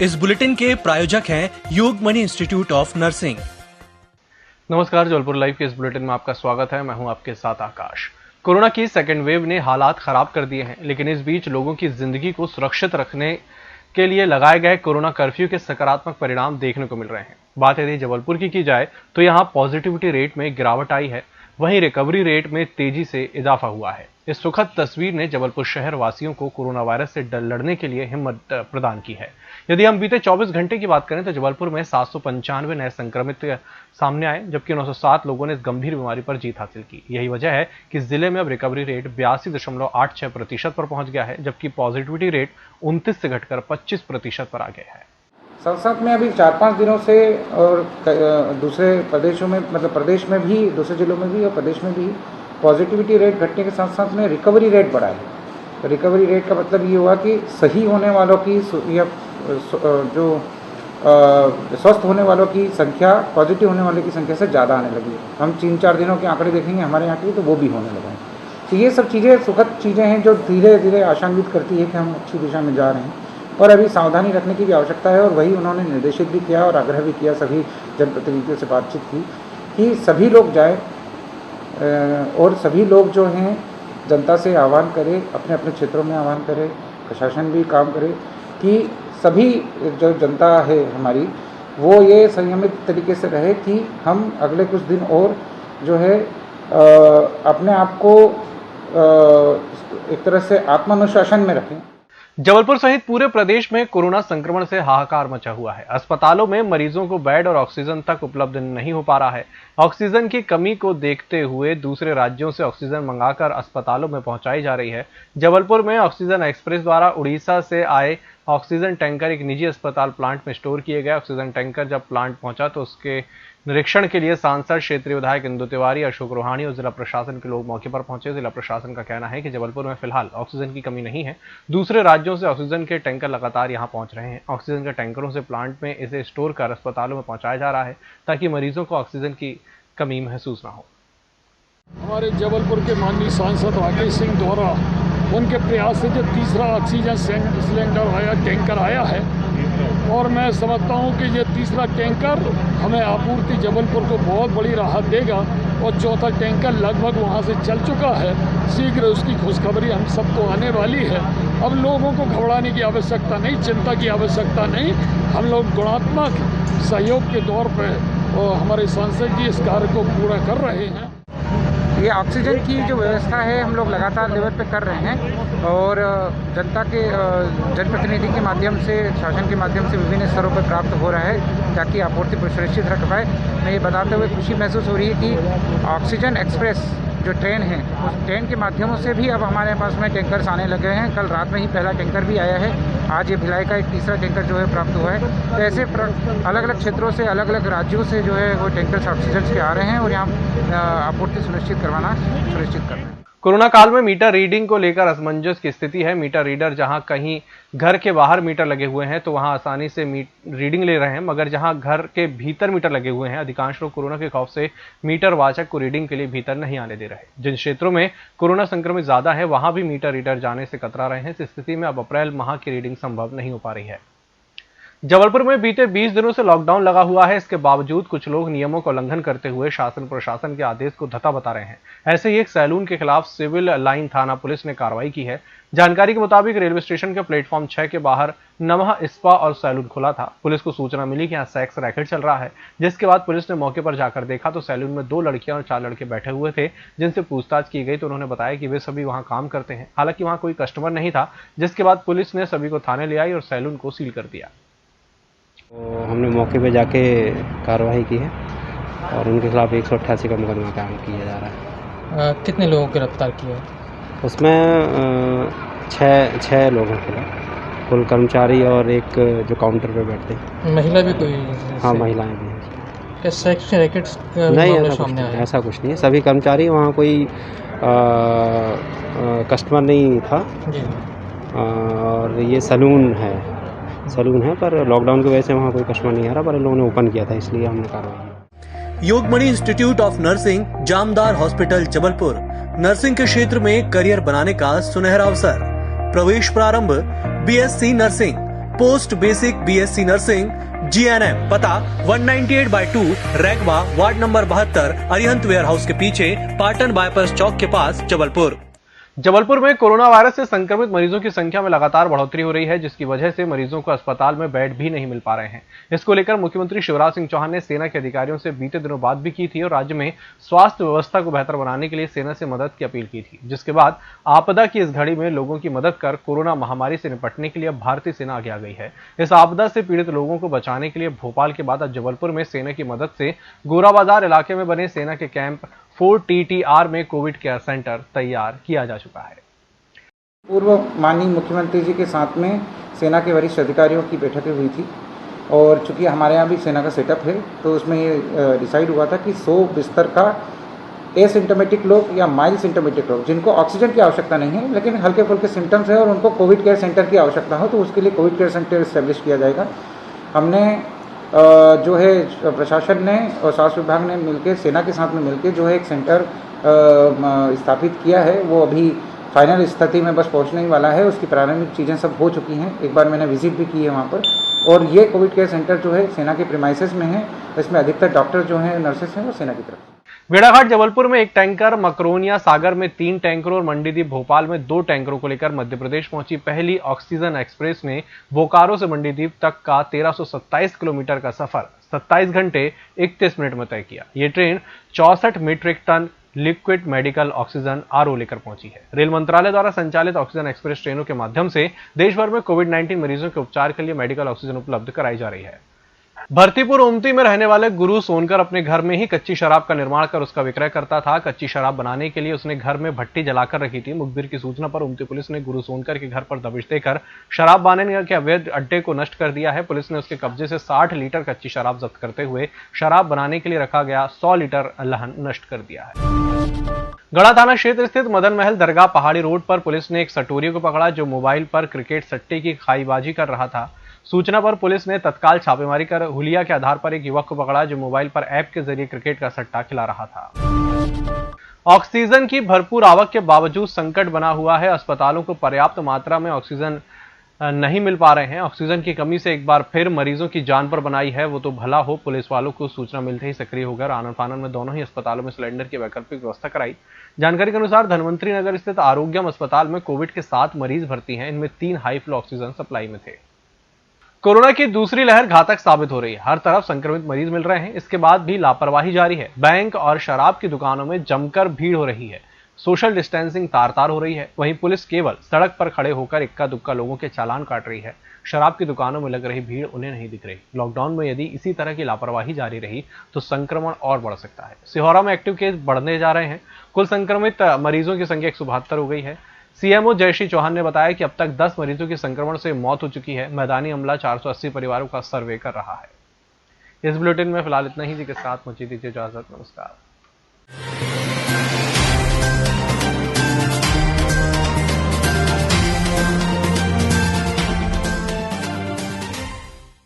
इस बुलेटिन के प्रायोजक हैं योगमणि इंस्टीट्यूट ऑफ नर्सिंग। नमस्कार, जबलपुर लाइव के इस बुलेटिन में आपका स्वागत है। मैं हूं आपके साथ आकाश। कोरोना की सेकेंड वेव ने हालात खराब कर दिए हैं, लेकिन इस बीच लोगों की जिंदगी को सुरक्षित रखने के लिए लगाए गए कोरोना कर्फ्यू के सकारात्मक परिणाम देखने को मिल रहे हैं। बात यदि जबलपुर की जाए तो यहां पॉजिटिविटी रेट में गिरावट आई है, वहीं रिकवरी रेट में तेजी से इजाफा हुआ है। इस सुखद तस्वीर ने जबलपुर शहर वासियों को कोरोना वायरस से लड़ने के लिए हिम्मत प्रदान की है। यदि हम बीते 24 घंटे की बात करें तो जबलपुर में 795 नए संक्रमित सामने आए, जबकि 907 लोगों ने इस गंभीर बीमारी पर जीत हासिल की। यही वजह है कि जिले में अब रिकवरी रेट 82.86% पर पहुंच गया है, जबकि पॉजिटिविटी रेट 29 से घटकर 25% पर आ गया है। साथ में अभी 4-5 दिनों से और दूसरे प्रदेशों में, मतलब प्रदेश में भी, दूसरे जिलों में भी और प्रदेश में भी पॉजिटिविटी रेट घटने के साथ साथ में रिकवरी रेट बढ़ा है। तो रिकवरी रेट का मतलब ये हुआ कि सही होने वालों की या जो स्वस्थ होने वालों की संख्या पॉजिटिव होने वालों की संख्या से ज़्यादा आने लगी है। हम 3-4 दिनों के आंकड़े देखेंगे हमारे यहाँ के, तो वो भी होने लगे हैं। तो ये सब चीज़ें सुखद चीज़ें हैं जो धीरे धीरे आशान्वित करती है कि हम अच्छी दिशा में जा रहे हैं। और अभी सावधानी रखने की भी आवश्यकता है, और वही उन्होंने निर्देशित भी किया और आग्रह भी किया, सभी जनप्रतिनिधियों से बातचीत की कि सभी लोग जाए और सभी लोग जो हैं जनता से आह्वान करें, अपने अपने क्षेत्रों में आह्वान करें, प्रशासन भी काम करे कि सभी जो जनता है हमारी वो ये संयमित तरीके से रहे कि हम अगले कुछ दिन और जो है अपने आप को एक तरह से आत्मानुशासन में रखें। जबलपुर सहित पूरे प्रदेश में कोरोना संक्रमण से हाहाकार मचा हुआ है। अस्पतालों में मरीजों को बेड और ऑक्सीजन तक उपलब्ध नहीं हो पा रहा है। ऑक्सीजन की कमी को देखते हुए दूसरे राज्यों से ऑक्सीजन मंगाकर अस्पतालों में पहुंचाई जा रही है। जबलपुर में ऑक्सीजन एक्सप्रेस द्वारा उड़ीसा से आए ऑक्सीजन टैंकर एक निजी अस्पताल प्लांट में स्टोर किए गए। ऑक्सीजन टैंकर जब प्लांट पहुंचा तो उसके निरीक्षण के लिए सांसद, क्षेत्रीय विधायक इंदु तिवारी, अशोक रोहानी और जिला प्रशासन के लोग मौके पर पहुंचे। जिला प्रशासन का कहना है कि जबलपुर में फिलहाल ऑक्सीजन की कमी नहीं है। दूसरे राज्यों से ऑक्सीजन के टैंकर लगातार यहां पहुंच रहे हैं। ऑक्सीजन के टैंकरों से प्लांट में इसे स्टोर कर अस्पतालों में पहुंचाया जा रहा है ताकि मरीजों को ऑक्सीजन की कमी महसूस न हो। हमारे जबलपुर के माननीय सांसद राकेश सिंह द्वारा उनके प्रयास से जो तीसरा ऑक्सीजन सिलेंडर आया, टैंकर आया है, और मैं समझता हूं कि ये तीसरा टैंकर हमें आपूर्ति जबलपुर को बहुत बड़ी राहत देगा। और चौथा टैंकर लगभग वहां से चल चुका है, शीघ्र उसकी खुशखबरी हम सबको आने वाली है। अब लोगों को घबराने की आवश्यकता नहीं, चिंता की आवश्यकता नहीं। हम लोग गुणात्मक सहयोग के तौर पर और हमारे सांसद जी इस कार्य को पूरा कर रहे हैं। ये ऑक्सीजन की जो व्यवस्था है हम लोग लगातार लेवल पे कर रहे हैं, और जनता के जनप्रतिनिधि के माध्यम से, शासन के माध्यम से विभिन्न स्तरों पर प्राप्त हो रहा है ताकि आपूर्ति सुनिश्चित रख पाए। मैं ये बताते हुए खुशी महसूस हो रही है कि ऑक्सीजन एक्सप्रेस जो ट्रेन है, उस ट्रेन के माध्यमों से भी अब हमारे पास में टैंकर्स आने लगे हैं। कल रात में ही पहला टैंकर भी आया है, आज ये भिलाई का एक तीसरा टैंकर जो है प्राप्त हुआ है। तो ऐसे अलग अलग क्षेत्रों से, अलग अलग राज्यों से जो है वो टैंकर्स ऑक्सीजन के आ रहे हैं और यहाँ आपूर्ति सुनिश्चित कर रहे हैं। कोरोना काल में मीटर रीडिंग को लेकर असमंजस की स्थिति है। मीटर रीडर जहां कहीं घर के बाहर मीटर लगे हुए हैं तो वहां आसानी से रीडिंग ले रहे हैं, मगर जहां घर के भीतर मीटर लगे हुए हैं, अधिकांश लोग कोरोना के खौफ से मीटर वाचक को रीडिंग के लिए भीतर नहीं आने दे रहे। जिन क्षेत्रों में कोरोना संक्रमित ज्यादा है वहां भी मीटर रीडर जाने से कतरा रहे हैं। इस स्थिति में अब अप्रैल माह की रीडिंग संभव नहीं हो पा रही है। जबलपुर में बीते 20 दिनों से लॉकडाउन लगा हुआ है। इसके बावजूद कुछ लोग नियमों का उल्लंघन करते हुए शासन प्रशासन के आदेश को धता बता रहे हैं। ऐसे ही एक सैलून के खिलाफ सिविल लाइन थाना पुलिस ने कार्रवाई की है। जानकारी के मुताबिक रेलवे स्टेशन के प्लेटफॉर्म 6 के बाहर नमः स्पा और सैलून खुला था। पुलिस को सूचना मिली कि यहाँ सेक्स रैकेट चल रहा है, जिसके बाद पुलिस ने मौके पर जाकर देखा तो सैलून में 2 लड़कियां और 4 लड़के बैठे हुए थे, जिनसे पूछताछ की गई तो उन्होंने बताया कि वे सभी वहां काम करते हैं। हालांकि वहां कोई कस्टमर नहीं था, जिसके बाद पुलिस ने सभी को थाने ले आई और सैलून को सील कर दिया। तो हमने मौके पे जाके कार्रवाई की है और उनके खिलाफ 188 का मुकदमा कायम किया जा रहा है। कितने लोगों को गिरफ्तार किया? उसमें 6 लोगों के खिलाफ, कुल कर्मचारी और एक जो काउंटर पे बैठते हैं। महिला भी कोई? हाँ, महिलाएं भी हैं। क्या सेक्स रैकेट्स नहीं, ऐसा कुछ नहीं है। सभी कर्मचारी, वहाँ कोई कस्टमर नहीं था जी। और ये सैलून है पर लॉकडाउन की वजह से वहाँ कोई कस्टमर नहीं आ रहा, पर इन लोगों ने ओपन किया था, इसलिए हमने कार्रवाई। Yogmani institute of nursing, Jamdar hospital, Jabalpur. Nursing के क्षेत्र में करियर बनाने का सुनहरा अवसर। प्रवेश प्रारंभ BSc nursing, post basic BSc nursing GNM, पता 198/2 Raigwa, ward number 72, Arihant warehouse के पीछे, पाटन बाईपास चौक के पास, जबलपुर। जबलपुर में कोरोना वायरस से संक्रमित मरीजों की संख्या में लगातार बढ़ोतरी हो रही है, जिसकी वजह से मरीजों को अस्पताल में बेड भी नहीं मिल पा रहे हैं। इसको लेकर मुख्यमंत्री शिवराज सिंह चौहान ने सेना के अधिकारियों से बीते दिनों बात भी की थी और राज्य में स्वास्थ्य व्यवस्था को बेहतर बनाने के लिए सेना से मदद की अपील की थी, जिसके बाद आपदा की इस घड़ी में लोगों की मदद कर कोरोना महामारी से निपटने के लिए अब भारतीय सेना आगे आ गई है। इस आपदा से पीड़ित लोगों को बचाने के लिए भोपाल के बाद अब जबलपुर में सेना की मदद से गोरा बाजार इलाके में बने सेना के कैंप 4TTR में कोविड केयर सेंटर तैयार किया जा चुका है। पूर्व माननीय मुख्यमंत्री जी के साथ में सेना के वरिष्ठ अधिकारियों की बैठकें हुई थी और चूंकि हमारे यहाँ भी सेना का सेटअप है तो उसमें ये डिसाइड हुआ था कि 100 बिस्तर का एसिम्टोमेटिक लोग या माइल्ड सिम्टोमेटिक लोग जिनको ऑक्सीजन की आवश्यकता नहीं है लेकिन हल्के फुल्के सिम्टम्स है और उनको कोविड केयर सेंटर की आवश्यकता हो तो उसके लिए कोविड केयर सेंटर इस्टेब्लिश किया जाएगा। हमने जो है प्रशासन ने और स्वास्थ्य विभाग ने मिलकर सेना के साथ में मिलकर जो है एक सेंटर स्थापित किया है, वो अभी फाइनल स्थिति में बस पहुंचने ही वाला है। उसकी प्रारंभिक चीज़ें सब हो चुकी हैं, एक बार मैंने विजिट भी की है वहाँ पर। और ये कोविड केयर सेंटर जो है सेना के प्रीमाइसेस में है, इसमें अधिकतर डॉक्टर जो हैं नर्सेस हैं वो सेना की तरफ। भेड़ाघाट जबलपुर में 1 टैंकर, मकरोनिया सागर में 3 टैंकरों और मंडीदीप भोपाल में 2 टैंकरों को लेकर मध्य प्रदेश पहुंची पहली ऑक्सीजन एक्सप्रेस ने बोकारो से मंडीदीप तक का 1327 किलोमीटर का सफर 27 घंटे 31 मिनट में तय किया। ये train 64 metric ton liquid medical oxygen RO लेकर पहुंची है। रेल मंत्रालय द्वारा संचालित ऑक्सीजन एक्सप्रेस ट्रेनों के माध्यम से देश भर में कोविड-19 मरीजों के उपचार के लिए मेडिकल ऑक्सीजन उपलब्ध कराई जा रही है। भरतीपुर ओमती में रहने वाले गुरु सोनकर अपने घर में ही कच्ची शराब का निर्माण कर उसका विक्रय करता था। कच्ची शराब बनाने के लिए उसने घर में भट्टी जलाकर रखी थी। मुखबिर की सूचना पर ओमती पुलिस ने गुरु सोनकर के घर पर दबिश देकर शराब बनाने के अवैध अड्डे को नष्ट कर दिया है। पुलिस ने उसके कब्जे से 60 लीटर कच्ची शराब जब्त करते हुए शराब बनाने के लिए रखा गया 100 लीटर अल्हन नष्ट कर दिया है। गढ़ा थाना क्षेत्र स्थित मदन महल दरगाह पहाड़ी रोड पर पुलिस ने एक सटोरी को पकड़ा जो मोबाइल पर क्रिकेट सट्टे की खाईबाजी कर रहा था। सूचना पर पुलिस ने तत्काल छापेमारी कर हुलिया के आधार पर एक युवक को पकड़ा जो मोबाइल पर ऐप के जरिए क्रिकेट का सट्टा खिला रहा था। ऑक्सीजन की भरपूर आवक के बावजूद संकट बना हुआ है। अस्पतालों को पर्याप्त मात्रा में ऑक्सीजन नहीं मिल पा रहे हैं। ऑक्सीजन की कमी से एक बार फिर मरीजों की जान पर बनाई है। वो तो भला हो, पुलिस वालों को सूचना मिलते ही सक्रिय होकर आनन फानन में दोनों ही अस्पतालों में सिलेंडर की वैकल्पिक व्यवस्था कराई। जानकारी के अनुसार धनवंतरी नगर स्थित आरोग्यम अस्पताल में कोविड के 7 मरीज भर्ती हैं। इनमें 3 हाई फ्लो ऑक्सीजन सप्लाई में थे। कोरोना की दूसरी लहर घातक साबित हो रही है। हर तरफ संक्रमित मरीज मिल रहे हैं, इसके बाद भी लापरवाही जारी है। बैंक और शराब की दुकानों में जमकर भीड़ हो रही है। सोशल डिस्टेंसिंग तार-तार हो रही है। वहीं पुलिस केवल सड़क पर खड़े होकर इक्का-दुक्का लोगों के चालान काट रही है। शराब की दुकानों में लग रही भीड़ उन्हें नहीं दिख रही। लॉकडाउन में यदि इसी तरह की लापरवाही जारी रही तो संक्रमण और बढ़ सकता है। सिहोरा में एक्टिव केस बढ़ने जा रहे हैं। कुल संक्रमित मरीजों की संख्या 172 हो गई है। सीएमओ जयश्री चौहान ने बताया कि अब तक 10 मरीजों की संक्रमण से मौत हो चुकी है। मैदानी अमला 480 परिवारों का सर्वे कर रहा है। इस बुलेटिन में फिलहाल इतना ही। जी के साथ मुझे दीजिए इजाजत। नमस्कार।